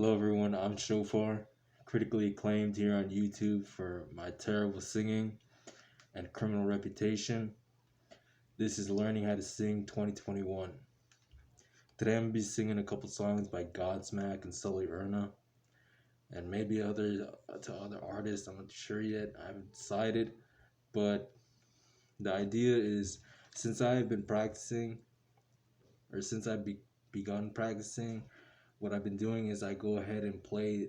Hello everyone, I'm Shofar, critically acclaimed here on YouTube for my terrible singing and criminal reputation. This is Learning How to Sing 2021. Today I'm going to be singing a couple songs by Godsmack and Sully Erna, and maybe other artists. I'm not sure yet, I haven't decided, but the idea is since I have been practicing, or since I've begun practicing, what I've been doing is I go ahead and play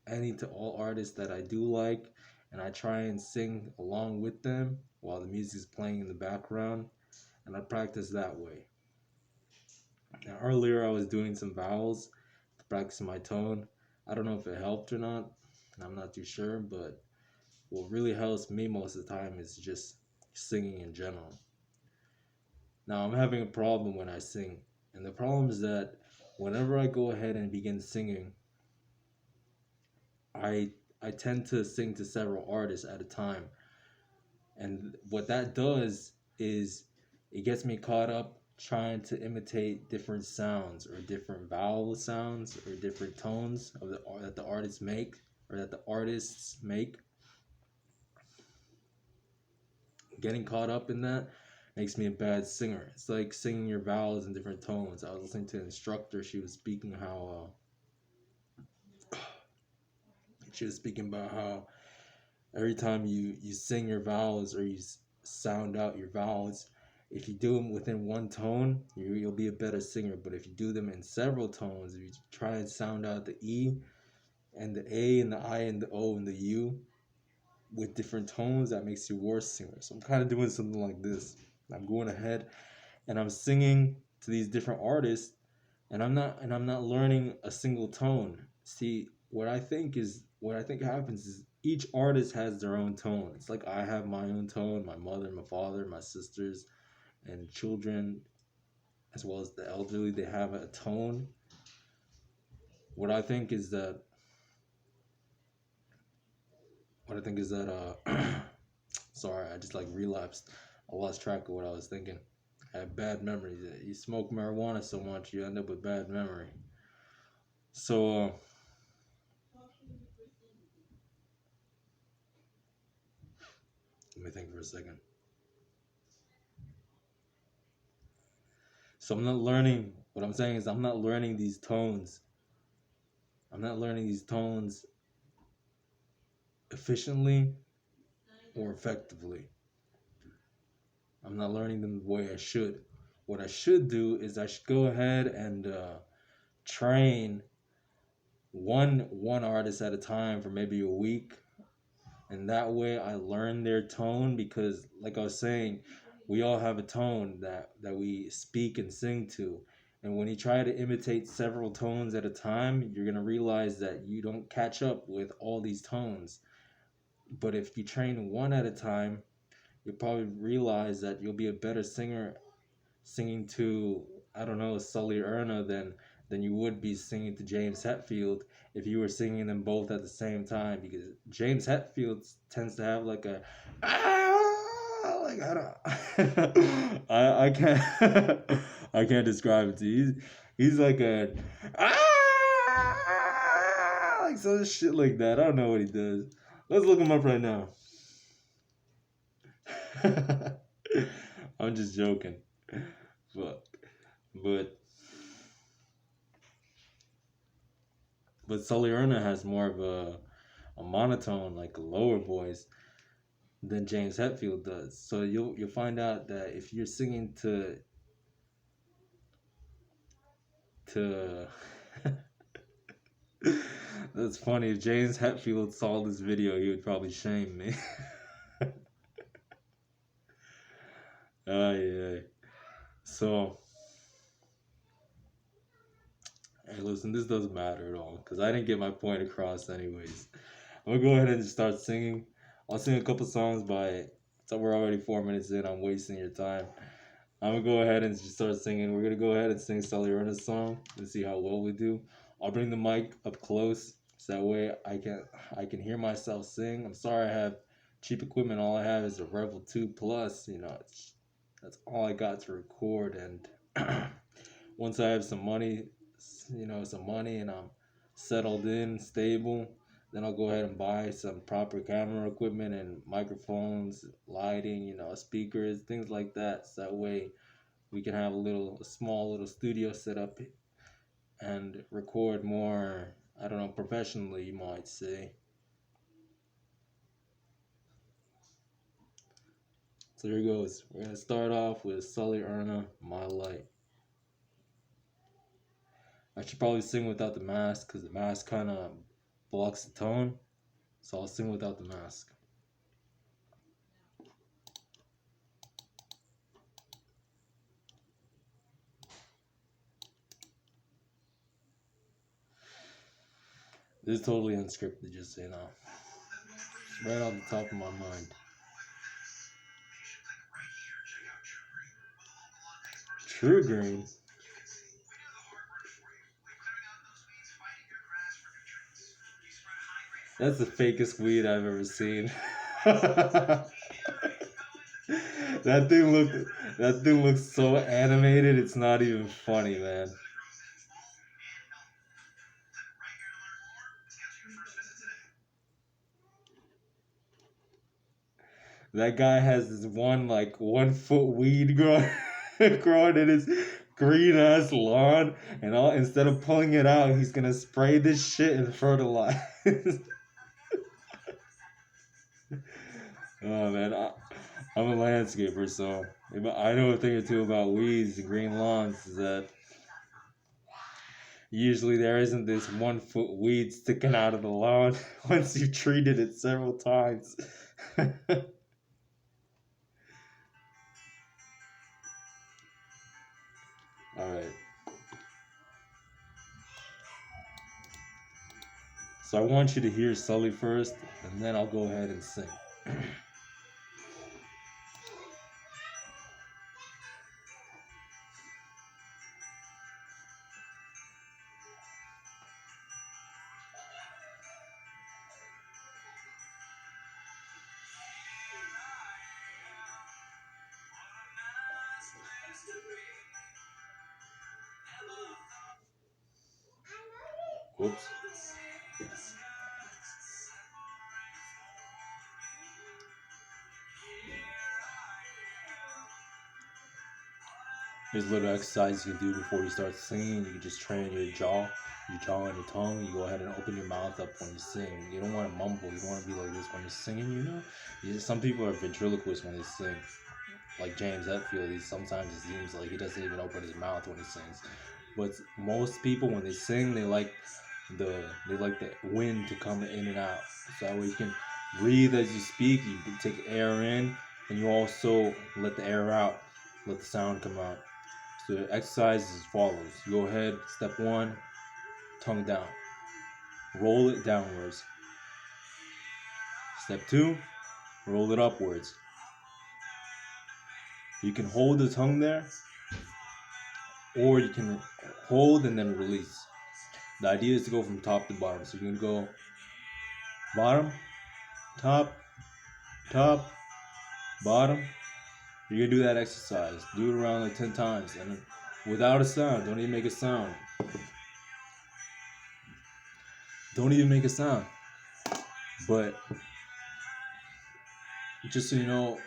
any to all artists that I do like, and I try and sing along with them while the music is playing in the background, and I practice that way. Now, earlier I was doing some vowels to practice my tone. I don't know if it helped or not. I'm not too sure, but what really helps me most of the time is just singing in general. Now, I'm having a problem when I sing, and the problem is that whenever I go ahead and begin singing, I I tend to sing to several artists at a time. And what that does is it gets me caught up trying to imitate different sounds or different vowel sounds or different tones that the artists make or that the artists make. Getting caught up in that makes me a bad singer. It's like singing your vowels in different tones. I was listening to an instructor. She was speaking about how every time you sing your vowels or you sound out your vowels, if you do them within one tone, you'll be a better singer. But if you do them in several tones, if you try and sound out the E and the A and the I and the O and the U with different tones, that makes you a worse singer. So I'm kind of doing something like this. I'm going ahead and I'm singing to these different artists, and I'm not learning a single tone. See, what I think happens is each artist has their own tone. It's like I have my own tone, my mother, my father, my sisters, and children, as well as the elderly, they have a tone. What I think is that what I think is that sorry, I just like relapsed. I lost track of what I was thinking. I have bad memories. You smoke marijuana so much, you end up with bad memory. So let me think for a second. So I'm not learning. What I'm saying is I'm not learning these tones. I'm not learning these tones efficiently or effectively. I'm not learning them the way I should. What I should do is I should go ahead and train one artist at a time for maybe a week, and that way I learn their tone because, like I was saying, we all have a tone that we speak and sing to. And when you try to imitate several tones at a time, you're gonna realize that you don't catch up with all these tones. But if you train one at a time, you'll probably realize that you'll be a better singer singing to, I don't know, Sully Erna than you would be singing to James Hetfield if you were singing them both at the same time, because James Hetfield tends to have like a like I don't I can't I can't describe it to you. He's like a like some shit like that. I don't know what he does. Let's look him up right now. I'm just joking. Fuck. But Sully Erna has more of a monotone, like a lower voice than James Hetfield does. So you'll find out that if you're singing to that's funny. If James Hetfield saw this video, he would probably shame me. Yeah. So hey, listen, this doesn't matter at all because I didn't get my point across, anyways. I'm gonna go ahead and just start singing. I'll sing a couple songs by. So we're already 4 minutes in. I'm wasting your time. I'm gonna go ahead and just start singing. We're gonna go ahead and sing Sully Erna's song and see how well we do. I'll bring the mic up close so that way I can hear myself sing. I'm sorry I have cheap equipment. All I have is a Revel 2 Plus. That's all I got to record. And once I have some money, some money, and I'm settled in, stable, then I'll go ahead and buy some proper camera equipment and microphones, lighting, speakers, things like that. So that way we can have a small little studio set up and record more, I don't know, professionally, you might say. So here goes. We're going to start off with Sully Erna, My Light. I should probably sing without the mask because the mask kind of blocks the tone. So I'll sing without the mask. This is totally unscripted, just so you know. It's right off the top of my mind. True Green? That's the fakest weed I've ever seen. That thing looks so animated, it's not even funny, man. That guy has this 1 foot weed growing in his green ass lawn, and instead of pulling it out, he's gonna spray this shit and fertilize. Oh man, I'm a landscaper, so I know a thing or two about weeds and green lawns. Is that usually there isn't this 1 foot weed sticking out of the lawn once you've treated it several times. Alright. So I want you to hear Sully first, and then I'll go ahead and sing. Whoops. Here's a little exercise you can do before you start singing. You can just train your jaw and your tongue. You go ahead and open your mouth up when you sing. You don't want to mumble. You don't want to be like this when you're singing, Some people are ventriloquists when they sing. Like James Hetfield, sometimes it seems like he doesn't even open his mouth when he sings. But most people, when they sing, they like the wind to come in and out. So that way you can breathe as you speak. You take air in, and you also let the air out. Let the sound come out. So the exercise is as follows. You go ahead, step 1, tongue down. Roll it downwards. Step 2, roll it upwards. You can hold the tongue there, or you can hold and then release. The idea is to go from top to bottom. So you can go bottom, top, bottom. You're going to do that exercise. Do it around 10 times. And without a sound. Don't even make a sound. Don't even make a sound. But just so you know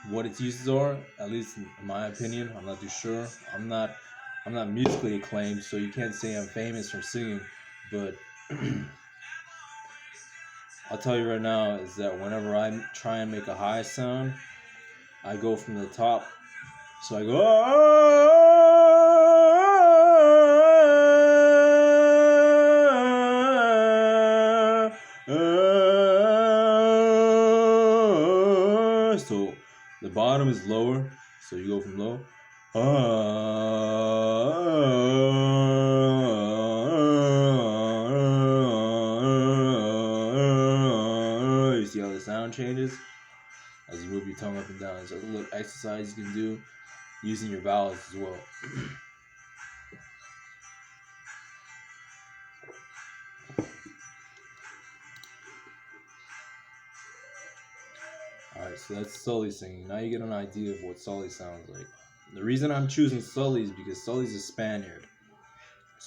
what its uses are, at least in my opinion, I'm not too sure. I'm not musically acclaimed, so you can't say I'm famous from singing. But I'll tell you right now is that whenever I try and make a high sound, I go from the top. So I go, so the bottom is lower. So you go from low. You see how the sound changes as you move your tongue up and down. So a little exercise you can do using your vowels as well. Alright, so that's Sully singing. Now you get an idea of what Sully sounds like. The reason I'm choosing Sully is because Sully's a Spaniard.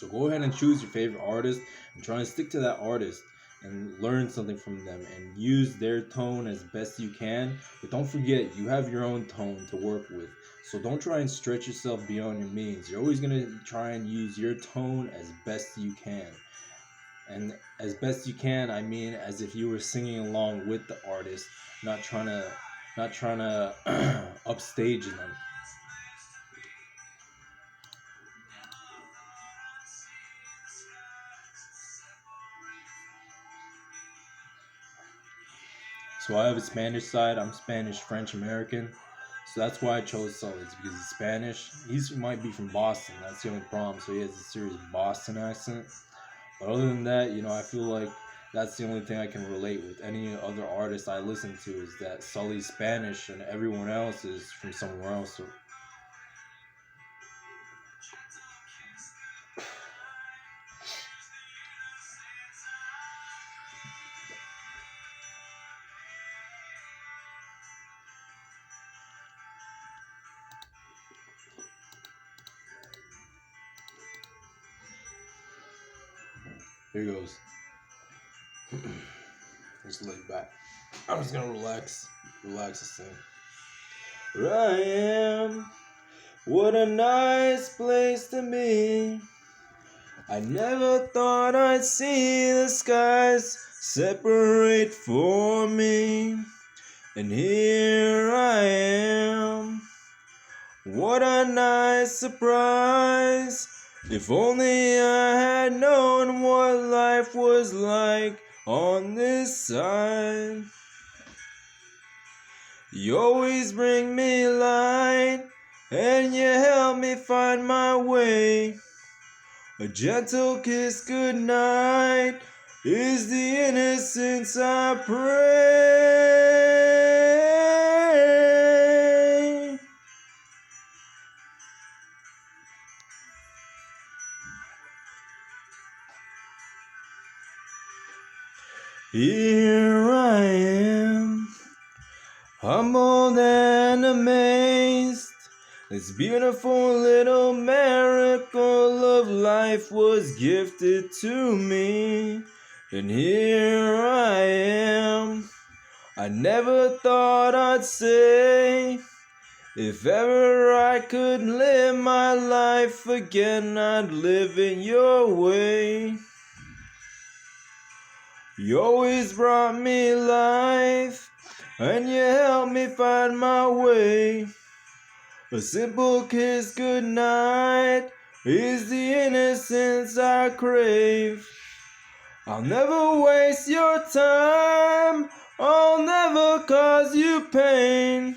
So go ahead and choose your favorite artist and try and stick to that artist and learn something from them and use their tone as best you can. But don't forget, you have your own tone to work with. So don't try and stretch yourself beyond your means. You're always going to try and use your tone as best you can. And as best you can, I mean as if you were singing along with the artist, not trying to upstage them. So I have a Spanish side. I'm Spanish French American. So that's why I chose Sully. It's because he's Spanish. He might be from Boston. That's the only problem. So he has a serious Boston accent. But other than that, I feel like that's the only thing I can relate with. Any other artist I listen to is that Sully's Spanish and everyone else is from somewhere else. So here goes. Just lay back. I'm just gonna relax this thing. Where I am, what a nice place to be. I never thought I'd see the skies separate for me. And here I am. What a nice surprise. If only I had known what life was like on this side. You always bring me light, and you help me find my way. A gentle kiss goodnight is the innocence I pray. Here I am, humbled and amazed. This beautiful little miracle of life was gifted to me. And here I am. I never thought I'd say, if ever I could live my life again, I'd live in your way. You always brought me life, and you helped me find my way. A simple kiss goodnight is the innocence I crave. I'll never waste your time, I'll never cause you pain.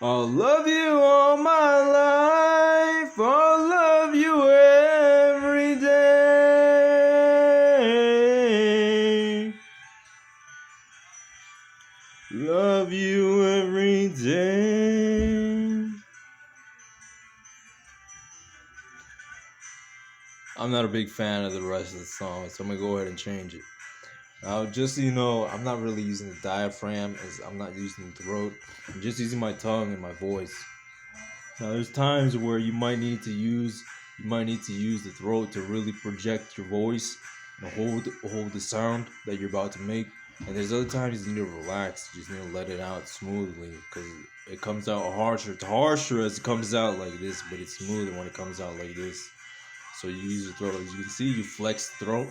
I'll love you all my life, I'll love you every day. Love you every day. I'm not a big fan of the rest of the song, so I'm gonna go ahead and change it. Now, just so you know, I'm not really using the diaphragm, as I'm not using the throat. I'm just using my tongue and my voice. Now, there's times where you might need to use the throat to really project your voice and hold the sound that you're about to make. And there's other times you need to relax. You just need to let it out smoothly, because it comes out harsher. It's harsher as it comes out like this, but it's smoother when it comes out like this. So you use your throat. As you can see, you flex the throat,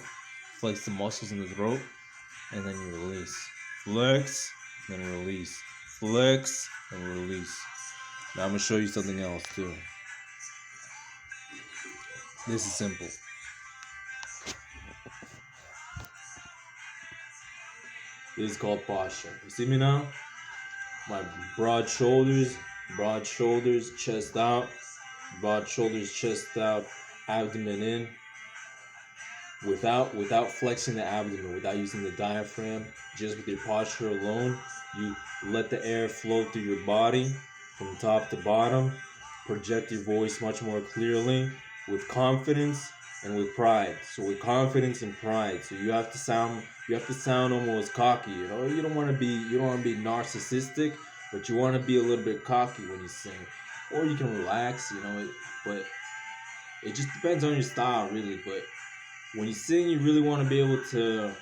flex the muscles in the throat, and then you release. Flex, then release. Flex, and release. Now I'm going to show you something else too. This is simple. This is called posture. You see me now? My broad shoulders, chest out, broad shoulders, chest out, abdomen in, without flexing the abdomen, without using the diaphragm, just with your posture alone. You let the air flow through your body from top to bottom, project your voice much more clearly, with confidence and with pride. So with confidence and pride, so you have to sound almost cocky. You don't want to be narcissistic, but you want to be a little bit cocky when you sing. Or you can relax, but It just depends on your style, really. But when you sing, you really want to be able to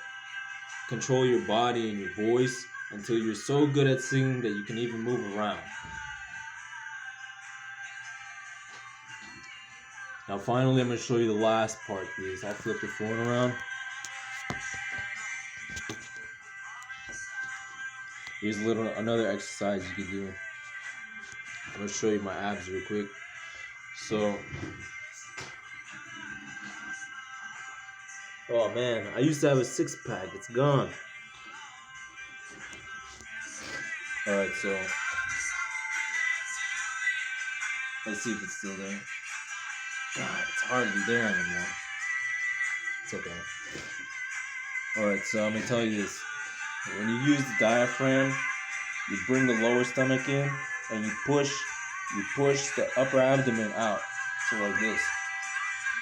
control your body and your voice until you're so good at singing that you can even move around. Now, finally, I'm going to show you the last part, please. I'll flip the phone around. Here's another exercise you can do. I'm going to show you my abs real quick. So, oh man, I used to have a six-pack. It's gone. Alright, so let's see if it's still there. God, it's hardly there anymore. It's okay. Alright, so I'm going to tell you this. When you use the diaphragm, you bring the lower stomach in and you push the upper abdomen out. So like this.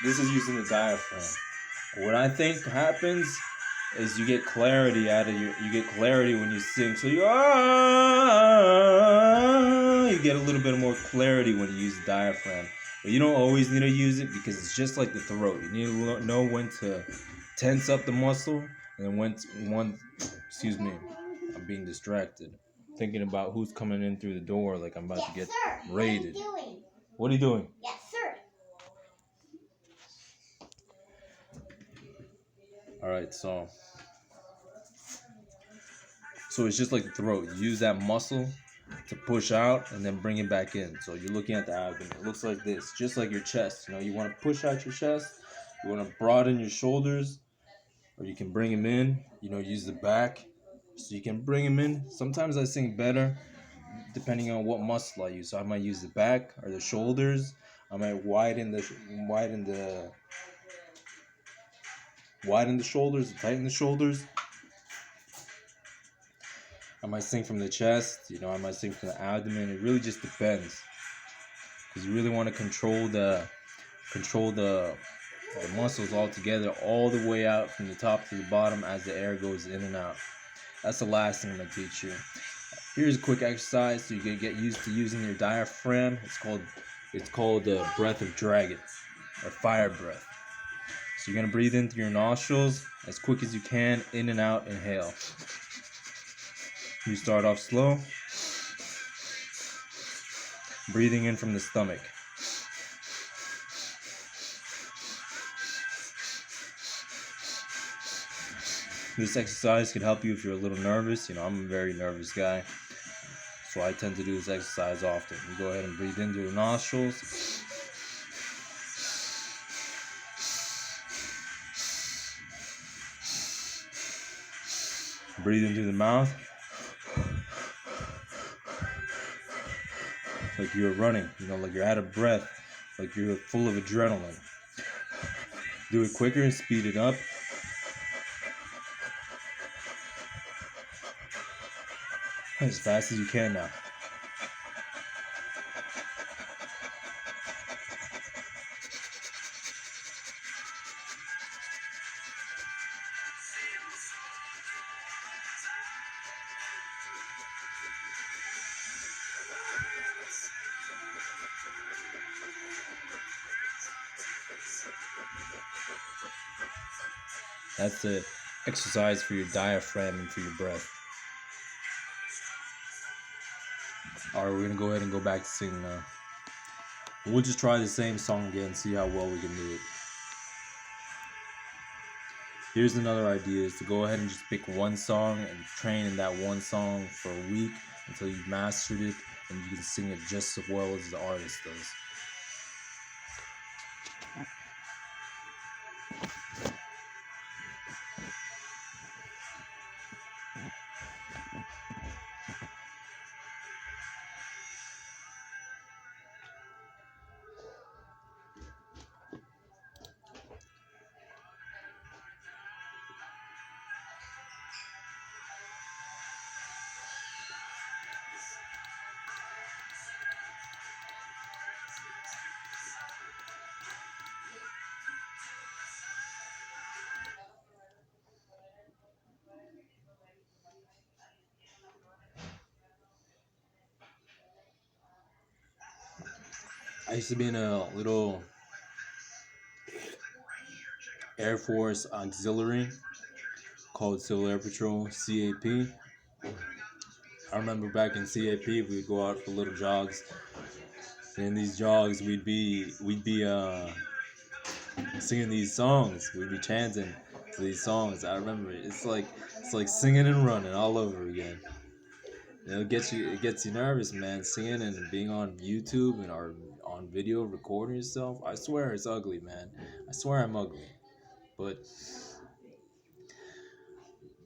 This is using the diaphragm. What I think happens is you get clarity when you sing. So you get a little bit more clarity when you use the diaphragm. But you don't always need to use it because it's just like the throat. You need to know when to tense up the muscle and then excuse me, I'm being distracted. Thinking about who's coming in through the door like I'm about to get raided. What are you doing? Yes, sir. Alright, so it's just like the throat. You use that muscle to push out and then bring it back in. So you're looking at the abdomen. It looks like this, just like your chest. You know, you want to push out your chest, you want to broaden your shoulders, or you can bring them in. You know, use the back, so you can bring them in. Sometimes I sing better depending on what muscle I use. So I might use the back or the shoulders. I might widen the shoulders, and tighten the shoulders. I might sing from the chest, you know, I might sing from the abdomen. It really just depends. Because you really want to control the muscles all together, all the way out from the top to the bottom as the air goes in and out. That's the last thing I'm going to teach you. Here's a quick exercise so you can get used to using your diaphragm. It's called the breath of dragon, or fire breath. So you're going to breathe in through your nostrils as quick as you can, in and out, inhale. You start off slow, breathing in from the stomach. This exercise can help you if you're a little nervous. You know, I'm a very nervous guy, so I tend to do this exercise often. You go ahead and breathe in through the nostrils. Breathe in through the mouth. Like you're running, you know, like you're out of breath, like you're full of adrenaline. Do it quicker and speed it up. As fast as you can now. That's the exercise for your diaphragm and for your breath. Alright, we're going to go ahead and go back to singing now. We'll just try the same song again and see how well we can do it. Here's another idea, is to go ahead and just pick one song and train in that one song for a week until you've mastered it and you can sing it just as well as the artist does. I used to be in a little Air Force Auxiliary called Civil Air Patrol, CAP. I remember back in CAP, we'd go out for little jogs. And in these jogs, we'd be singing these songs. We'd be chanting to these songs. I remember it. It's like singing and running all over again. It gets you nervous, man. Singing and being on YouTube and or on video recording yourself. I swear it's ugly, man. I swear I'm ugly. But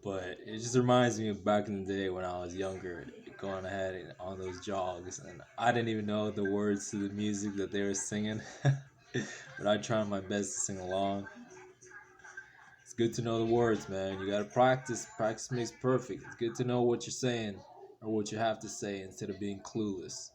it just reminds me of back in the day when I was younger, going ahead and on those jogs, and I didn't even know the words to the music that they were singing, but I tried my best to sing along. It's good to know the words, man. You gotta practice. Practice makes perfect. It's good to know what you're saying or what you have to say instead of being clueless.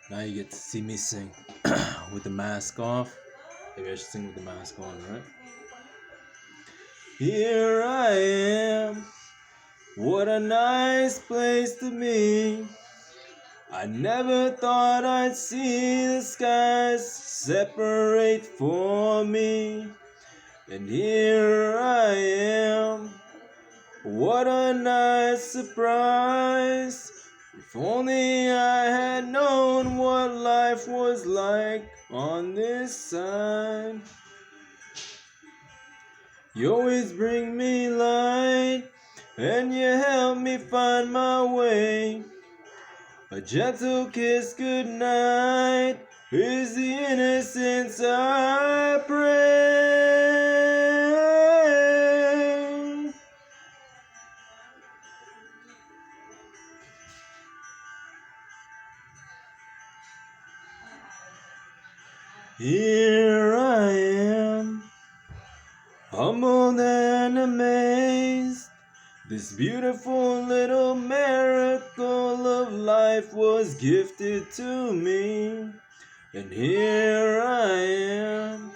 Now you get to see me sing with the mask off. Maybe I should sing with the mask on, right? Here I am. What a nice place to be. I never thought I'd see the skies separate for me. And here I am. What a nice surprise. If only I had known what life was like on this side. You always bring me light, and you help me find my way. A gentle kiss goodnight is the innocence I pray. Here I am, humbled and amazed. This beautiful little miracle of life was gifted to me. And here I am.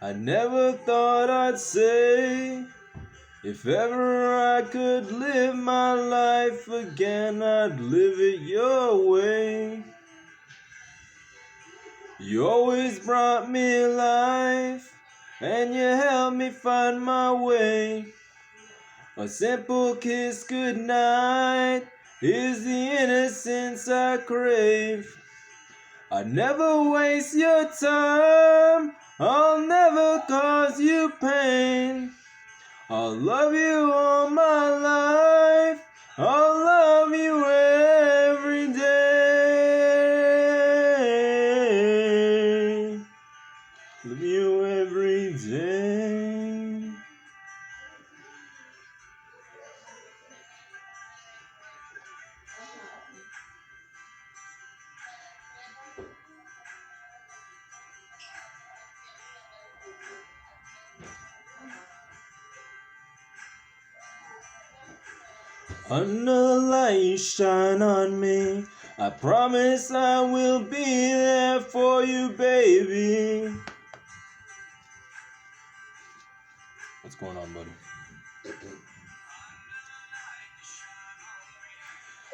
I never thought I'd say, if ever I could live my life again, I'd live it your way. You always brought me life, and you helped me find my way. A simple kiss goodnight is the innocence I crave. I never waste your time, I'll never cause you pain. I'll love you all my life, I'll love you every day. Love you every day. Under the light you shine on me, I promise I will be there for you, baby. What's going on, buddy?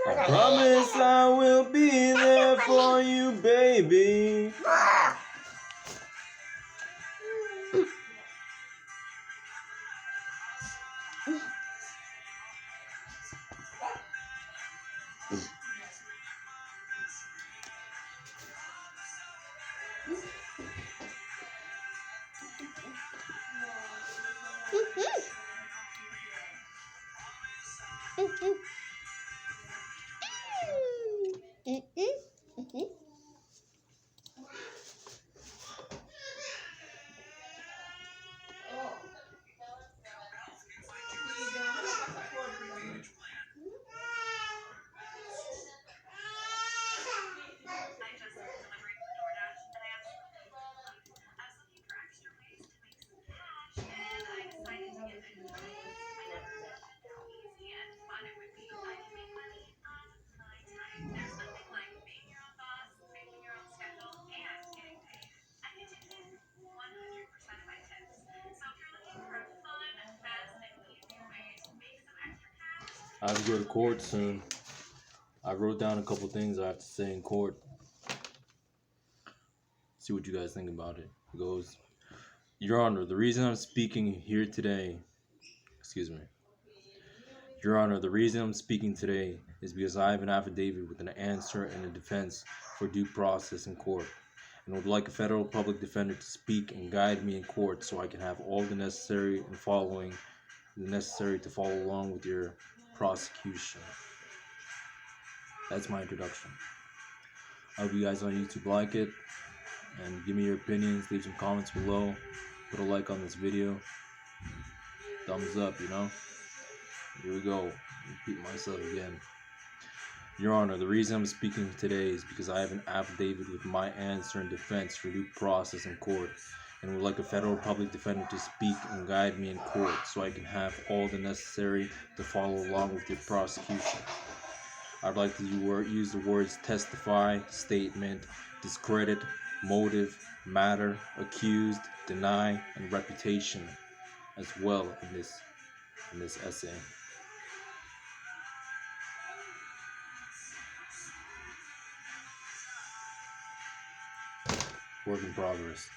I promise I will be there for you, baby. I have to go to court soon. I wrote down a couple things I have to say in court. See what you guys think about it. It goes, Your Honor, the reason I'm speaking here today, excuse me. Your Honor, the reason I'm speaking today is because I have an affidavit with an answer and a defense for due process in court, and would like a federal public defender to speak and guide me in court so I can have all the necessary to follow along with your prosecution. That's my introduction. I hope you guys on YouTube like it, and give me your opinions, leave some comments below, put a like on this video, thumbs up, Here we go, repeat myself again. Your Honor, the reason I'm speaking today is because I have an affidavit with my answer and defense for due process in court, and would like a federal public defender to speak and guide me in court so I can have all the necessary to follow along with your prosecution. I'd like to use the words testify, statement, discredit, motive, matter, accused, deny, and reputation as well in this essay. Work in progress.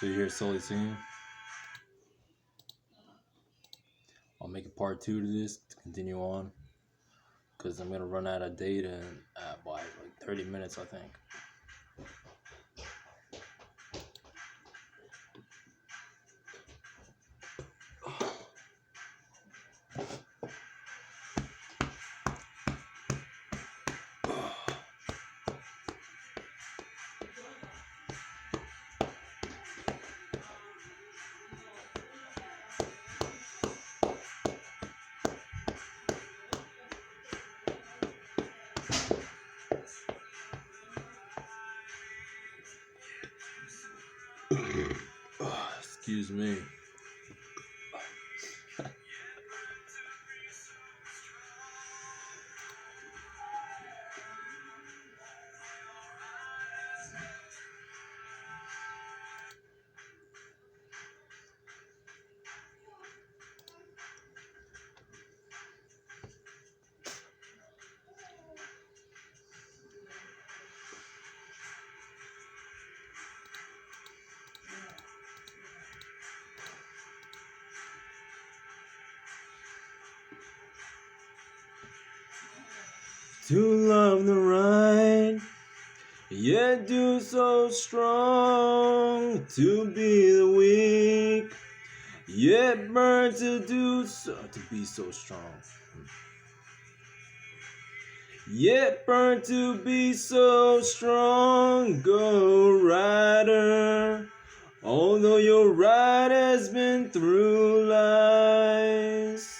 So you hear Sully singing? I'll make a part 2 to this to continue on, because I'm gonna run out of data by like 30 minutes, I think. Excuse me. To love the right, yet do so strong. To be the weak, yet burn to do so. To be so strong, yet burn to be so strong. Go rider, although your ride has been through lies.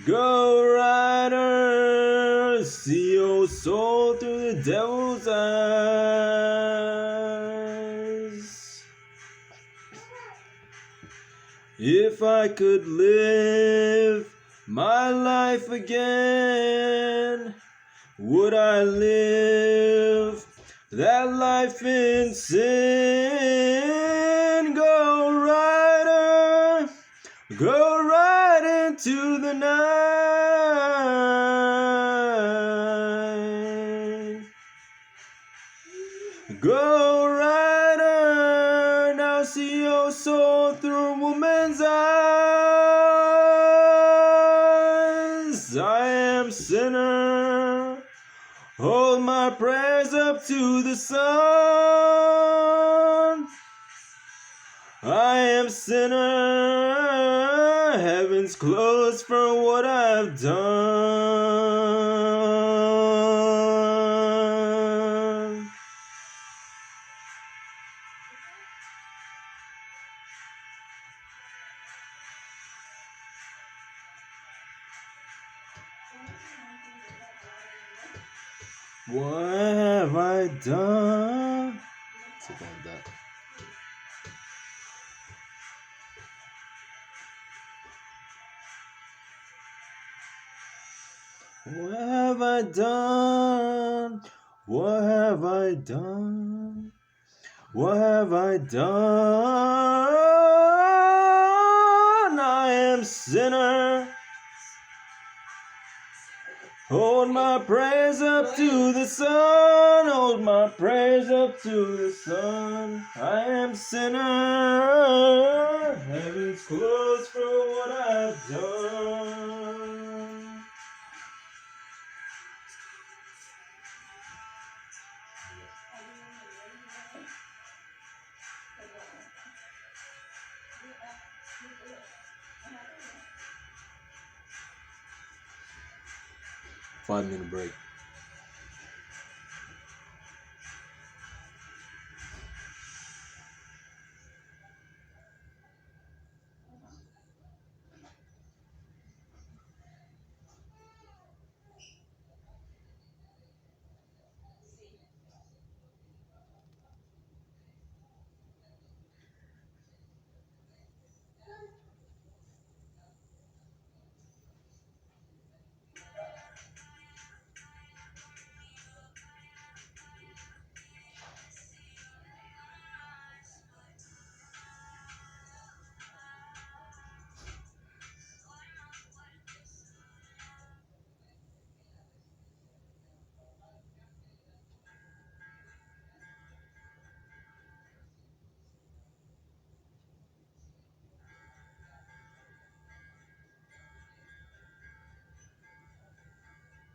Go rider, see your soul through the devil's eyes. If I could live my life again, would I live that life in sin? Go rider, go right into the night. Go rider, now see your soul through a woman's eyes. I am sinner, hold my prayers up to the sun. I am sinner, heaven's closed for what I've done. What have I done? Something like that. What have I done? What have I done? What have I done? I am sinner. Hold my praise up to the sun. Hold my praise up to the sun. I am sinner. Heaven's closed for what I've done. Five-minute break.